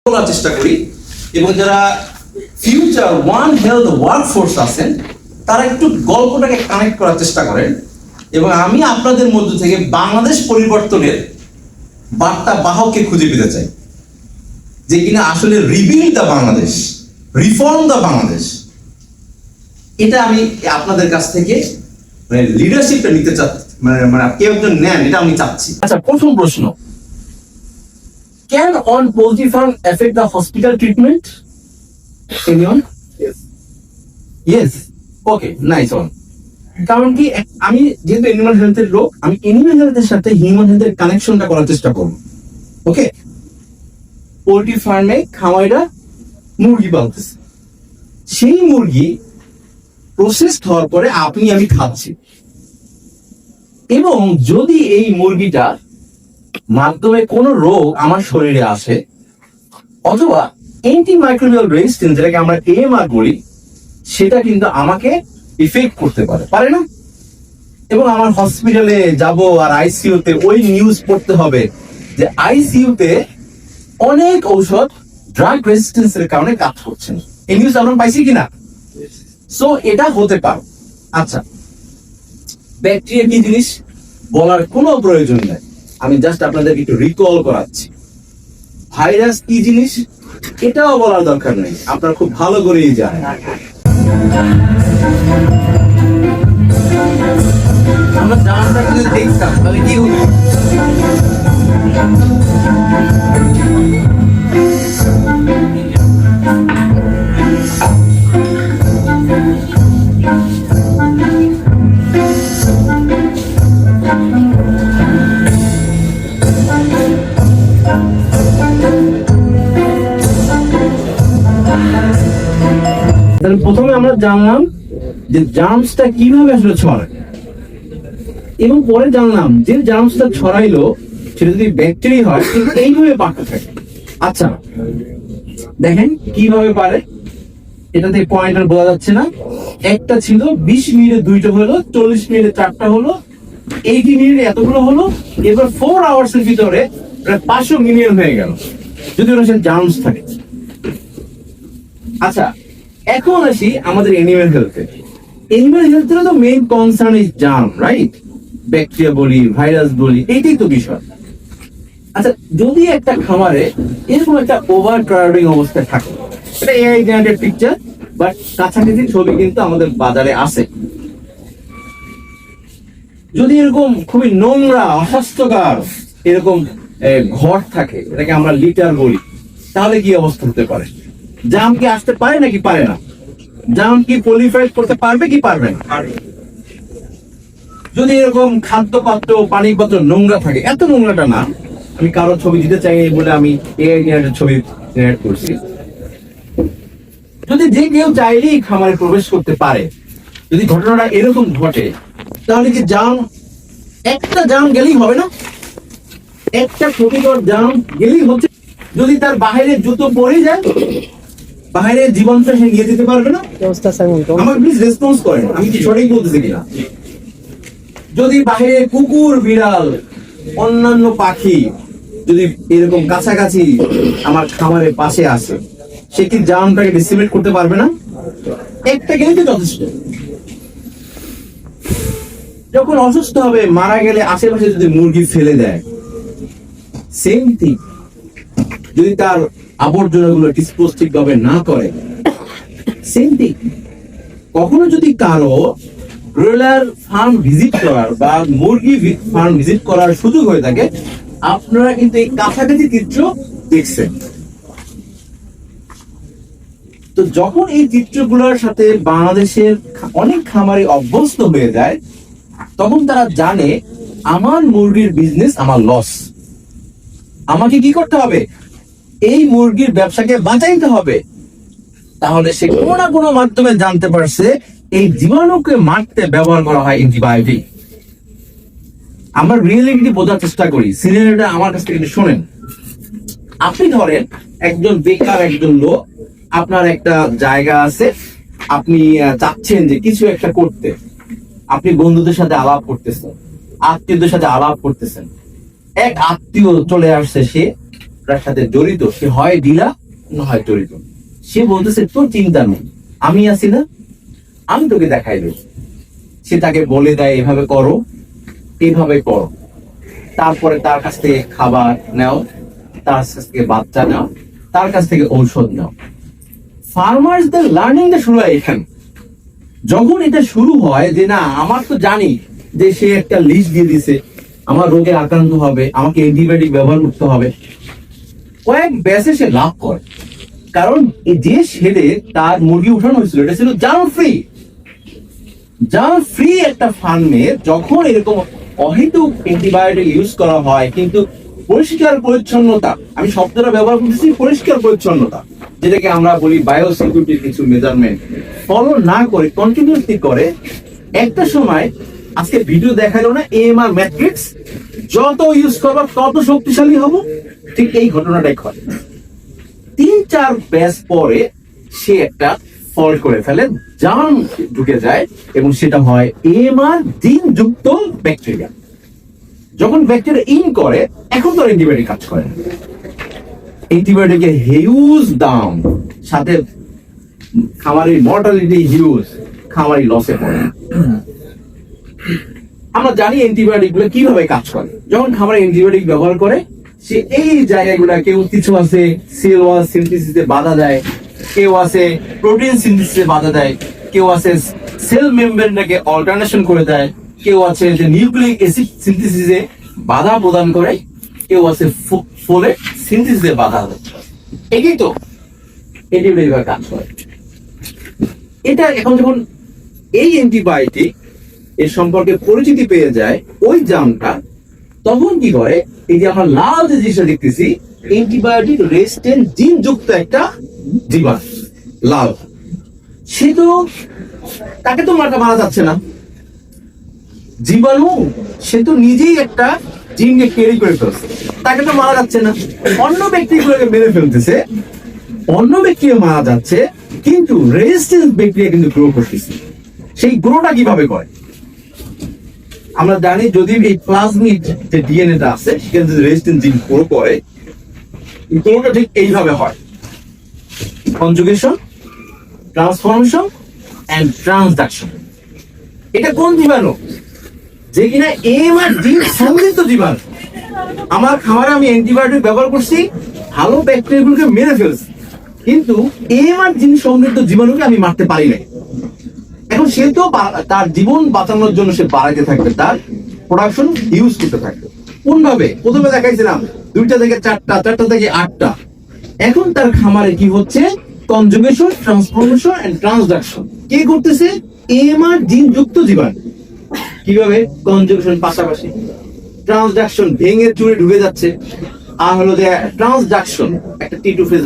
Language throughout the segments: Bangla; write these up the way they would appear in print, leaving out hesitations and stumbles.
বলার চেষ্টা করি এবং যারা ফিউচার ওয়ান হেলথ ওয়ার্কফোর্স আছেন তারা একটু গল্পটাকে কানেক্ট করার চেষ্টা করেন এবং আমি আপনাদের মধ্য থেকে বাংলাদেশ পরিবর্তনের বার্তা বাহককে খুঁজে পেতে চাই, যে কিনা আসলে rebuild the Bangladesh, reform the Bangladesh. এটা আমি আপনাদের কাছ থেকে মানে লিডারশিপটা নিতে চাচ্ছি, মানে কেউ একজন নেন, এটা আমি চাচ্ছি। আচ্ছা, প্রথম প্রশ্ন, can on poultry farm affect the hospital treatment? Anyone? Yes. Okay, nice one. কারণ কি, আমি যেহেতু অ্যানিমাল হেলথের লোক, আমি অ্যানিমাল হেলথের সাথে হিউম্যান হেলথের কানেকশনটা করার চেষ্টা করব। ওকে, পোল্ট্রি ফার্মে খামারিরা মুরগি পালতেছে, সেই মুরগি প্রসেসড হওয়ার পরে আপনি আমি খাচ্ছি, এবং যদি এই মুরগিটার মাধ্যমে কোনো রোগ আমার শরীরে আসে অথবা অ্যান্টিমাইক্রোবিয়াল রেজিস্ট্যান্স, যেটাকে আমরা AMR বলি, সেটা কিন্তু আমাকে ইফেক্ট করতে পারে না? এবং আমার হসপিটালে যাব আর আইসিইউতে ওই নিউজ পড়তে হবে যে আইসিইউতে অনেক ঔষধ ড্রাগ রেজিস্ট্যান্সের কারণে কাজ করছে না। এই নিউজ আমরা পাইছি কিনা? সো এটা হতে পারে। আচ্ছা, ব্যাকটেরিয়া কি জিনিস বলার কোনো প্রয়োজন নেই, আমি জাস্ট আপনাদেরকে একটু রিকল করাচ্ছি। ভাইরাস কি জিনিস এটাও বলার দরকার নেই, আপনারা খুব ভালো করেই জানেন। আমরা জানটা যদি দেখতাম তাহলে কি হতো? প্রথমে আমরা জানলাম যে জার্মসটা কিভাবে আসলে ছড়ায়, এবং পরে জানলাম যে জার্মসটা ছড়াইলো সেটা যদি ব্যাকটেরিয়া হয় এইভাবে পাকতে থাকে। আচ্ছা, দেখেন কিভাবে পারে, এটাতে পয়েন্টার বোঝা যাচ্ছে না। একটা ছিল 20 মিনিটে 2টা হলো, 40 মিনিটে 4টা হলো, 80 মিনিটে এতগুলো হলো, এবার 4 আওয়ার্স এর ভিতরে প্রায় 500 মিলিয়ন হয়ে গেল, যদি ওরা সে জার্মস থাকে। আচ্ছা, এখন আসি আমাদের অ্যানিমাল হেলথে। অ্যানিমাল হেলথের তো main concern is germ, right? Bacteria বলি, ভাইরাস বলি, এইটাই তো বিষয়। আচ্ছা, যদি একটা খামারে এরকম একটা ওভার ক্রাউডিং অবস্থায় থাকে, এটা এআই জেনারেটেড পিকচার, বাট কাছাকাছি ছবি কিন্তু আমাদের বাজারে আছে। যদি এরকম খুবই নোংরা, অস্বাস্থ্যকর এরকম ঘর থাকে, এটাকে আমরা লিটার বলি, তাহলে কি অবস্থা হতে পারে? জাম কি আসতে পারে নাকি পারে না? জাম কি পলিফাইড করতে পারবে কি পারবে না? যদি এরকম খাদ্য পাত্র, পানি পাত্র নোংরা থাকে, এত নোংরাটা না, আমি কারো ছবি দিতে চাই বলে আমি এআই জেনারেটেড ছবি জেনারেট করছি। যদি যে কেউ চাইলেই খামারে প্রবেশ করতে পারে, যদি ঘটনাটা এরকম ঘটে, তাহলে কি জাম, একটা জাম গেলেই হবে না? একটা ক্ষতিকর জাম গেলেই হচ্ছে। যদি তার বাইরে জুতো পরে যায়, বাইরে জীবনটা সে নিয়ে যেতে পারবে না? আমার প্লিজ রেসপন্স করেন, আমি কি সঠিক বলতেছি কিনা? যদি বাইরে কুকুর, বিড়াল, অন্যান্য পাখি যদি এরকম কাছাকাছি আমার খামারের পাশে আসে, সে কি জার্মটাকে ডিস্ট্রিবিউট করতে পারবে না? একটা গেলেই তো যথেষ্ট। যখন অসুস্থ হবে, মারা গেলে আশেপাশে যদি মুরগি ফেলে দেয়, সেম থিং। যদি তার আবর্জনাগুলো ডিসপোজ ঠিকভাবে না করে, সেম থিং। কখনো যদি কারো ব্রয়লার ফার্ম ভিজিট করার বা মুরগি ফার্ম ভিজিট করার সুযোগ হয়ে থাকে, আপনারা কিন্তু এই কাছাকাছি চিত্র দেখছেন। তো যখন এই চিত্রগুলোর সাথে বাংলাদেশের অনেক খামারে অভ্যস্ত হয়ে যায়, তখন তারা জানে আমার মুরগির বিজনেস আমার লস, আমাকে কি করতে হবে? এই মুরগির ব্যবসাকে বাঁচাইতে হবে। তাহলে সে কোনো না কোনো মাধ্যমে জানতে পারছে এই জীবাণুকে মারতে ব্যবহার করা হয় অ্যান্টিবায়োটিক। আমরা রিয়েলিটি বোঝার চেষ্টা করি, সিনারিওটা আমার কাছ থেকে শোনেন। আপনি ধরেন একজন বেকার একজন লোক, আপনার একটা জায়গা আছে, আপনি চাচ্ছেন যে কিছু একটা করতে, আপনি বন্ধুদের সাথে আলাপ করতেছেন, আত্মীয়দের সাথে আলাপ করতেছেন। এক আত্মীয় চলে আসছে, সে সাথে জড়িত, সে হয় ডিলা না হয় জড়িত। সে বলতেছে তোর চিন্তা নেই, আমি আছি না, আমি তোকে দেখাই দেব। সে তাকে বলে দেয় এভাবে করো, এইভাবে করো, তারপরে তার কাছ থেকে খাবার নাও, তার কাছ থেকে বাচ্চা নাও, তার কাছ থেকে ঔষধ নাও। ফার্মার্সদের লার্নিংটা শুরু হয় এখানে। যখন এটা শুরু হয় যে না, আমার তো জানি যে সে একটা লিস্ট দিয়ে দিছে, আমার রোগে আক্রান্ত হবে, আমাকে অ্যান্টিবায়োটিক ব্যবহার করতে হবে, কয়েক ব্যাচে সে লাভ করে। কারণ এই যে শেডে তার মুরগি উঠানো হয়েছিল এটা ছিল জার্ম ফ্রি। জার্ম ফ্রি একটা ফার্মে যখন এরকম অহেতুক অ্যান্টিবায়োটিক ইউজ করা হয়, কিন্তু পরিষ্কার পরিচ্ছন্নতা, আমি শব্দটা ব্যবহার করতেছি পরিষ্কার পরিচ্ছন্নতা, যেটাকে আমরা বলি বায়োসিকিউরিটির কিছু মেজারমেন্ট ফলো না করে কন্টিনিউসলি করে, একটা সময় আজকে ভিডিও দেখালো না এএমআর ম্যাট্রিক্স, যত ইউজ করবো তত শক্তিশালী হবো, ঠিক এই ঘটনাটাই ঘটে। 3-4 ব্যাচ পরে সে একটা ফল্ট করে ফেলে, জার্ম ঢুকে যায় এবং সেটা হয় এএমআর জিন যুক্ত ব্যাকটেরিয়া। যখন ব্যাকটেরিয়া ইন করে, এখন তো অ্যান্টিবায়োটিক কাজ করে না, অ্যান্টিবায়োটিকের হিউজ দাম, সাথে খামারের মর্টালিটি হিউজ, খামারি লসে পড়ে। আমরা জানি অ্যান্টিবায়োটিক গুলো কিভাবে কাজ করে। যখন খামারে অ্যান্টিবায়োটিক ব্যবহার করে, সে এই জায়গাগুলা, কেউ কিছু আছে সেল ওয়াল সিনথেসিসে বাধা দেয়, কেউ আছে প্রোটিন সিনথেসিসে বাধা দেয়, কেউ আছে সেল মেমব্রেনটাকে অল্টারনেশন করে দেয়, কেউ আছে যে নিউক্লিক অ্যাসিড সিনথেসিসে বাধা প্রদান করে, কেউ আছে ফোলেট সিনথেসিসে বাধা দেয়। এটাই তো অ্যান্টিবায়োটিক কাজ করে। এটা এখন যখন এই অ্যান্টিবায়োটিক এর সম্পর্কে পরিচিতি পেয়ে যায় ওই জার্মটা, তখন কি করে, এই যে আমরা লাল যে জিনিসটা দেখতেছি, অ্যান্টিবায়োটিক রেজিস্ট্যান্ট জিন যুক্ত একটা জীবাণু লাল, সে তো, তাকে তো মারা যাচ্ছে না জীবাণু, সে তো নিজেই একটা জিনকে ক্যারি করে ফেলছে, তাকে তো মারা যাচ্ছে না, অন্য ব্যক্তিগুলোকে মেরে ফেলতেছে, অন্য ব্যাকটেরিয়া মারা যাচ্ছে, কিন্তু রেজিস্ট্যান্স ব্যাকটেরিয়া কিন্তু গ্রো করতেছে। সেই গ্রোটা কিভাবে করে আমরা জানি, যদি এই প্লাজমিড যে ডিএনএটা আছে সেখানে যদি রেজিস্ট্যান্স জিন গ্রো করে, গ্রোটা ঠিক এইভাবে হয়, কনজুগেশন, ট্রান্সফরমেশন এন্ড ট্রান্সডাকশন। এটা কোন জীবাণু? যে কিনা এএমআর জিন সমৃদ্ধ জীবাণু। আমার খামারে আমি অ্যান্টিবায়োটিক ব্যবহার করছি, ভালো ব্যাকটেরিয়াগুলোকে মেরে ফেলছি, কিন্তু এএমআর জিন সমৃদ্ধ জীবাণুকে আমি মারতে পারি না। এখন সে তো তার জীবন বাঁচানোর জন্য সে বাড়াইতে থাকবে, তার প্রোডাকশন ইউজ করতে থাকবে। কোন ভাবে? প্রথমে দেখাইছিলাম 2টা থেকে 4টা, 4টা থেকে 8টা। এখন তার খামারে কি হচ্ছে? কনজুগেশন, ট্রান্সফরমেশন এন্ড ট্রান্সডাকশন কে করতেছে? এএমআর জিন যুক্ত জীবাণু। কিভাবে? কনজুগেশন পাশাপাশি, ট্রান্সডাকশন ভেঙে চুরে ঢুকে যাচ্ছে, আর হলো যে ট্রান্সডাকশন একটা টি2 ফেজ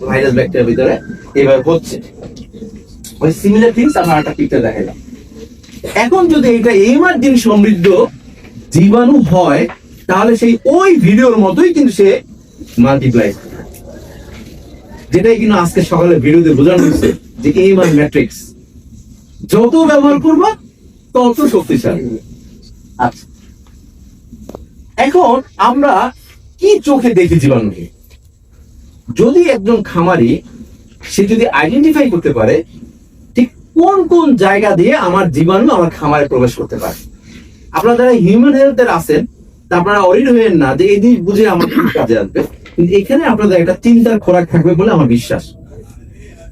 ভাইরাস ব্যাকটেরিয়ার ভিতরে এবার হচ্ছে। ওই সিমিলার থিংস আমরা একটা পিকচার দেখাইলাম। এখন যদি এটা এএমআর জিন সমৃদ্ধ জীবাণু হয়, তাহলে সেই ওই ভিডিওর মতোই কিন্তু সে মাল্টিপ্লাই, যেটাই কিন্তু আজকে সকালে ভিডিওতে বোঝানো হয়েছে যে এএমআর ম্যাট্রিক্স যত ব্যবহার করবা তত শক্তিশালী। আচ্ছা, এখন আমরা কি চোখে দেখি জীবাণুকে? যদি একজন খামারি সে যদি আইডেন্টিফাই করতে পারে ঠিক কোন কোন জায়গা দিয়ে আমার জীবাণু আমার খামারে প্রবেশ করতে পারে। আপনারা যারা হিউম্যান হেলথের আছেন, তা আপনারা অরিড হবেন না যে এই জিনিস বুঝে আমার কি কাজে আসবে, কিন্তু এখানে আপনাদের একটা চিন্তার খোরাক থাকবে বলে আমার বিশ্বাস।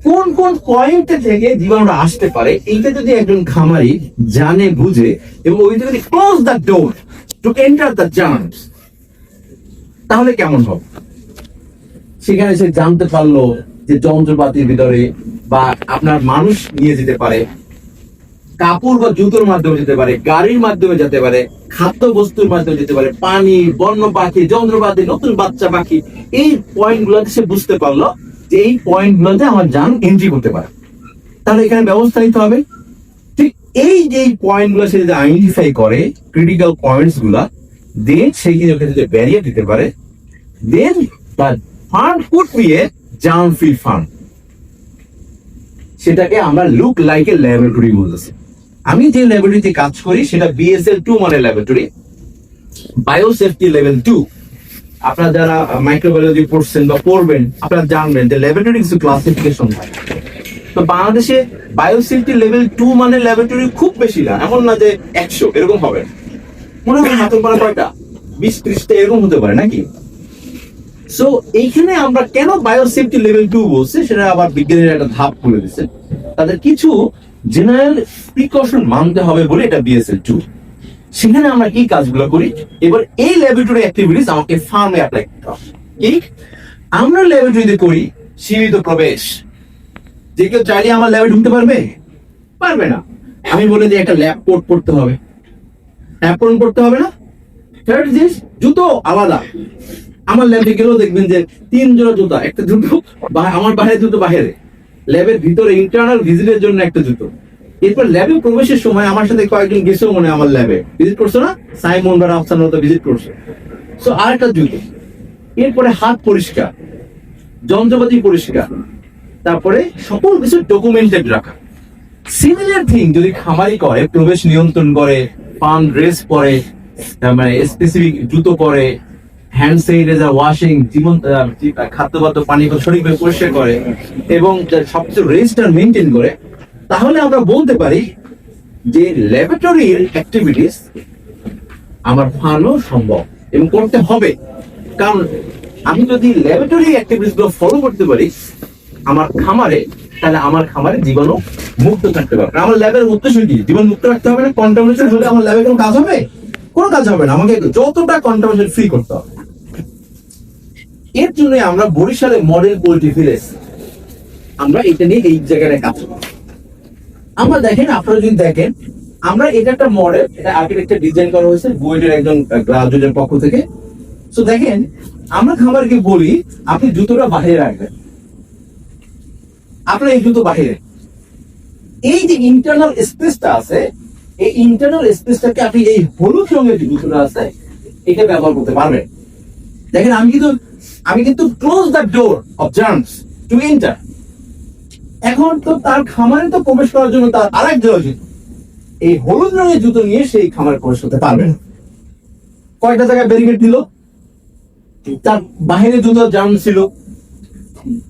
কোন কোন পয়েন্টে থেকে জীবাণুটা আসতে পারে, এইটা যদি একজন খামারি জানে, বুঝে, এবং ওইটা যদি close the door to enter the germs, তাহলে কেমন হবে? সেখানে সে জানতে পারলো যে যন্ত্রপাতির ভিতরে বা আপনার মানুষ নিয়ে যেতে পারে, কাপড় বা জুতোর মাধ্যমে যেতে পারে, গাড়ির মাধ্যমে যেতে পারে, খাদ্য বস্তুর মাধ্যমে যেতে পারে, পানি, বন্য পাখি, যন্ত্রপাতি, নতুন বাচ্চা পাখি, এই পয়েন্ট গুলোতে সে বুঝতে পারলো যে এই পয়েন্ট গুলোতে আমার জান এন্ট্রি করতে পারে। তাহলে এখানে ব্যবস্থা নিতে হবে। ঠিক এই যে পয়েন্ট গুলো সে যদি আইডেন্টিফাই করে, ক্রিটিক্যাল পয়েন্টস গুলা, দেন সেই যদি ব্যারিয়ার দিতে পারে, then the farm could be a germ free farm. সেটাকে আমরা লুক লাইক এ ল্যাবরেটরি বলতেছি। আমি যে ল্যাবরেটরিতে কাজ করি সেটা BSL 2 মানের ল্যাবরেটরি, বায়োসেফটি লেভেল 2। আপনারা যারা মাইক্রোবায়োলজি পড়ছেন বা পড়বেন, আপনারা জানবেন যে ল্যাবরেটরি কিছু ক্লাসিফিকেশন হয়। তো বাংলাদেশে বায়োসিটি লেভেল 2 মানে ল্যাবরেটরি খুব বেশি না, এমন না যে 100 এরকম হবে, মনে হয় হাতের পরে কয়টা 20-30টা এরকম হতে পারে নাকি। সো এইখানে আমরা কেন বায়োসেফটি লেভেল 2 বলছি, সেটা আবার বিজ্ঞানীরা একটা ধাপ খুলে দিচ্ছে। তাদের কিছু জেনারেল প্রিকশন মানতে হবে বলে এটা বিএসএল 2। সেখানে আমরা কি কাজগুলো করি, এবার এই ল্যাবরেটরি অ্যাক্টিভিটিস আমাকে ফার্মে অ্যাপ্লাই করতে হবে। কি আমরা ল্যাবরেটরিতে করি সীমিত প্রবেশ, যে কেউ চাইলে আমার ল্যাবে ঢুকতে পারবে? পারবে না। আমি বলে যে একটা ল্যাব কোট পড়তে হবে, অ্যাপ্রন পড়তে হবে না। থার্ড জিনিস, জুতো আলাদা। আমার ল্যাবে গেলেও দেখবেন যে 3 জোড়া জুতা, একটা জুতো আমার বাইরে, জুতো বাইরে, ল্যাবের ভিতরে ইন্টারনাল ভিজিটের জন্য একটা জুতো। এরপর ল্যাবে প্রবেশের সময় আমার সাথে কয়েকজন গেছেও মনে হয় আমার ল্যাবে ভিজিট করছো না, সাইমন বা রাফসান মতো ভিজিট করছে, সো আরেকটা জুতো। এরপরে হাত পরিষ্কার, যন্ত্রপাতি পরিষ্কার, তারপরে সকল কিছু ডকুমেন্টেড রাখা। সিমিলার থিং যদি খামারি করে, প্রবেশ নিয়ন্ত্রণ করে, পান ড্রেস পরে, মানে স্পেসিফিক জুতো পরে, হ্যান্ড স্যানিটাইজার, ওয়াশিং, জীবন খাদ্যবাদ্য পানি সঠিকভাবে পরিষ্কার করে এবং সবকিছু রেজিস্টার মেনটেন করে, তাহলে আমরা বলতে পারি যে ল্যাবরেটরির অ্যাক্টিভিটিস আমার ভালো সম্ভব এবং করতে হবে। কারণ আমি যদি ল্যাবরেটরি অ্যাক্টিভিটিস গুলো ফলো করতে পারি আমার খামারে, তাহলে আমার খামারে জীবাণু মুক্ত থাকতে পারবে। আমার ল্যাবের উদ্দেশ্য কি? জীবাণু মুক্ত রাখতে হবে না। কন্টামিনেশন হলে আমার ল্যাবে কোনো কাজ হবে? কোনো কাজ হবে না। আমাকে যতটা কন্টামিনেশন ফ্রি করতে হবে। এর জন্য আমরা বরিশালে মডেল পোল্ট্রি ভিলেজ, আমরা এটা নিয়ে এই জায়গায় কাজ করি। আমরা দেখেন, আপনারা যদি দেখেন, আমরা এটা একটা মডেল, এটা আর্কিটেকচার ডিজাইন করা হয়েছে বুয়েটের একজন গ্রাজুয়েটের পক্ষ থেকে। তো দেখেন, আমরা খামারকে বলি আপনি জুতোটা বাইরে রাখবেন, আপনার এই জুতো বাহিরে, এই যে ইন্টারনাল স্পেসটা আছে, এই ইন্টারনাল স্পেসটাকে আপনি এই হলুদ রঙের যে জুতোটা আছে এটা ব্যবহার করতে পারবেন। দেখেন, আমি কিন্তু close the door of germs to enter. এখন তো তার খামারে তো প্রবেশ করার জন্য তার আরেক জোড়া জুতো, এই হলুদ রঙের জুতো নিয়ে সেই খামারে প্রবেশ করতে পারবেন। কয়টা জায়গায় ব্যারিকেড দিল, তার বাহিরে জুতো জার্ম ছিল,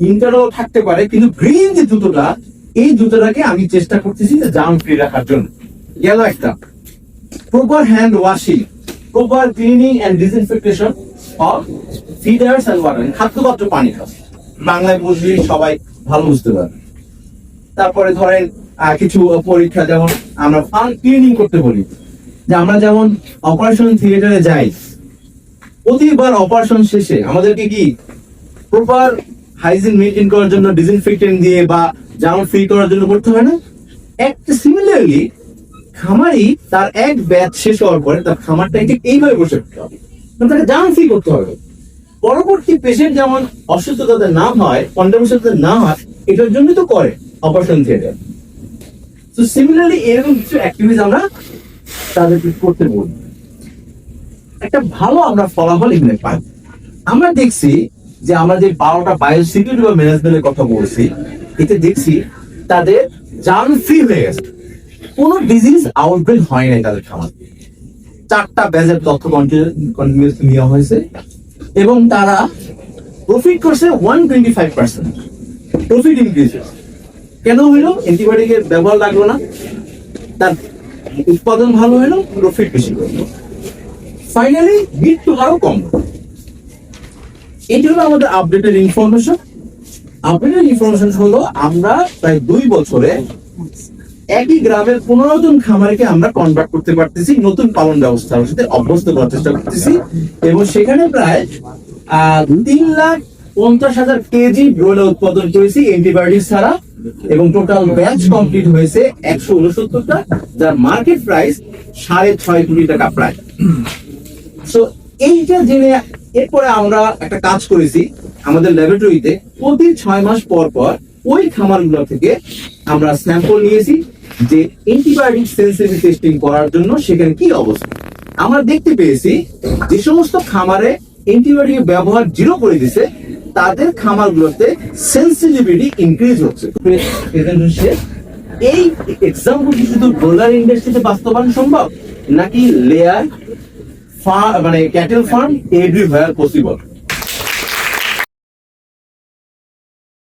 ইন্টারও থাকতে পারে, কিন্তু গ্রিন যে জুতোটা, এই জুতোটাকে আমি চেষ্টা করতেছি যে জার্ম ফ্রি রাখার জন্য। গেল একটা। Proper hand washing, proper cleaning and disinfection of feeders and water, খাদ্যপাত্র পানি খাওয়া, বাংলায় বুঝলি সবাই ভালো বুঝতে পারবে। তারপরে ধরেন কিছু পরীক্ষা, যেমন আমরা ফান ক্লিনিং করতে বলি, যে আমরা যেমন অপারেশন থিয়েটারে যাই, প্রতিবার অপারেশন শেষে আমাদেরকে কি প্রপার হাইজিন মেনটেন করার জন্য ডিসইনফেক্টেন্ট দিয়ে বা জার্ম ফ্রি করার জন্য করতে হয় না? একটা সিমিলারলি খামারি তার এক ব্যাচ শেষ হওয়ার পরে তার খামারটাকে এইভাবে বসে করতে হবে, তাকে জার্ম ফ্রি করতে হবে। পরবর্তী পেশেন্ট যেমন অসুস্থতা না হয়, কন্টামিনেশন না হয়, এটার জন্য তো করে অপারেশন থিয়েটার। তো সিমিলারলি এরকম কিছু অ্যাক্টিভিটিস আমরা তাদেরকে করতে বলি। একটা ভালো আমরা ফলাফল এখানে পাই। আমরা দেখছি যে আমরা যে 12টা বায়োসিকিউরিটি বা ম্যানেজমেন্টের কথা বলছি, এতে দেখছি তাদের জার্ম ফ্রি হয়ে গেছে, কোনো ডিজিজ আউটব্রেক হয় নাই তাদের খামার। 4টা ব্যাচের তথ্য কন্টিনিউয়াসলি নেওয়া হয়েছে এবং তারা প্রফিট করছে 125%। প্রফিট ইনক্রিজ কেন হইলো? অ্যান্টিবায়োটিকের ব্যবহার লাগলো না, তার উৎপাদন ভালো হলো, প্রফিট বেশি হলো, ফাইনালি মৃত্যু হারও কম। এটি হলো আমাদের আপডেটেড ইনফরমেশন। আপডেটেড ইনফরমেশন হলো আমরা প্রায় 2 বছরে একই গ্রামের 15 জন খামারিকে আমরা কন্ট্যাক্ট করতে পারতেছি, নতুন পালন ব্যবস্থার সাথে অভ্যস্ত করার চেষ্টা করতেছি এবং সেখানে প্রায় 3,50,000 কেজি ব্রয়লার উৎপাদন করেছি অ্যান্টিবায়োটিক ছাড়া, এবং টোটাল ব্যাচ কমপ্লিট হয়েছে 169টা, যার মার্কেট প্রাইস 6.5 কোটি টাকা প্রায়। সো এইটা জেনে এরপরে আমরা একটা কাজ করেছি আমাদের ল্যাবরেটরিতে, প্রতি 6 মাস পর পর ওই খামারগুলো থেকে আমরা স্যাম্পল নিয়েছি যে অ্যান্টিবায়োটিক সেন্সিটিভ টেস্টিং করার জন্য সেখানে কি অবস্থা। আমরা দেখতে পেয়েছি যে সমস্ত খামারে অ্যান্টিবায়োটিক ব্যবহার 0 করে দিছে, তাদের খামারগুলোতে সেন্সিটিভিটি ইনক্রিজ হচ্ছে। এই এক্সাম্পল কি শুধু ব্রয়লার ইন্ডাস্ট্রিতে বাস্তবায়ন সম্ভব, নাকি লেয়ার, মানে ক্যাটেল ফার্ম এভরিওয়্যার পসিবল।